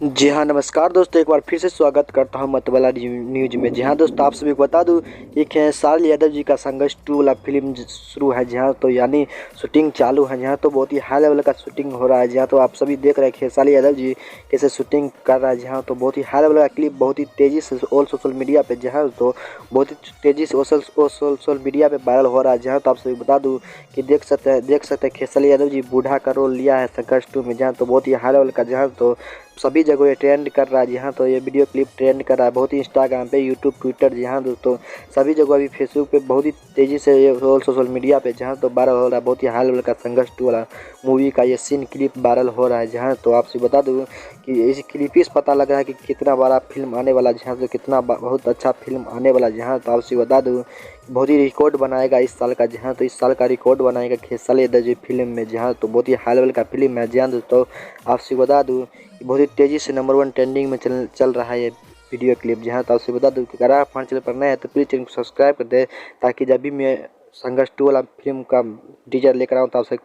जी हाँ, नमस्कार दोस्तों, एक बार फिर से स्वागत करता हूँ मतवाला न्यूज में। जी हाँ दोस्तों, आप सभी को बता दूँ कि खेसारी यादव जी का संघर्ष 2 वाला फिल्म शुरू है। जी हाँ, तो यानी शूटिंग चालू है। जहाँ तो बहुत ही हाई लेवल का शूटिंग हो रहा है। जहाँ तो आप सभी देख रहे हैं खेसारी यादव जी कैसे शूटिंग कर रहा है। जहाँ तो बहुत ही हाई लेवल का क्लिप बहुत ही तेज़ी से ऑल सोशल मीडिया पर जहाँ तो बहुत ही तेज़ी से सोशल मीडिया पर वायरल हो रहा है। जहाँ तो आप सभी बता दूँ कि देख सकते हैं खेसारी यादव जी बूढ़ा का रोल लिया है संघर्ष 2 में। जहाँ तो बहुत ही हाई लेवल का जहाँ तो सभी जगह ये ट्रेंड कर रहा है। जी हाँ, तो ये वीडियो क्लिप ट्रेंड कर रहा है बहुत ही इंस्टाग्राम पे, यूट्यूब, ट्विटर। जी हाँ दोस्तों, सभी जगह अभी फेसबुक पे बहुत ही तेज़ी से ये सोशल मीडिया पे जहाँ तो वायरल हो रहा है। बहुत ही हाई लेवल का संघर्ष 2 वाला मूवी का ये सीन क्लिप वायरल हो रहा है। जहाँ तो आपसे बता दूँ कि इस क्लिप से पता लग रहा है कि कितना बड़ा फिल्म आने वाला। जहाँ से कितना बहुत अच्छा फिल्म आने वाला। जहाँ तो आपसे बता दूँ बहुत ही रिकॉर्ड बनाएगा इस साल का। जहाँ तो इस साल का रिकॉर्ड बनाएगा खेसारी यादव जी फिल्म में। जहाँ तो बहुत ही हाई लेवल का फिल्म है। जहाँ दोस्तों आपसे बता दूँ बहुत ही तेज़ी से नंबर 1 ट्रेंडिंग में चल रहा है ये वीडियो क्लिप। जहाँ तो आपसे बता दूँ कि अगर आप हमारे चैनल पर नए हैं तो प्लीज़ चैनल को सब्सक्राइब कर दें, ताकि जब भी मैं संघर्ष 2 वाला फिल्म का टीजर लेकर आऊँ तो आपसे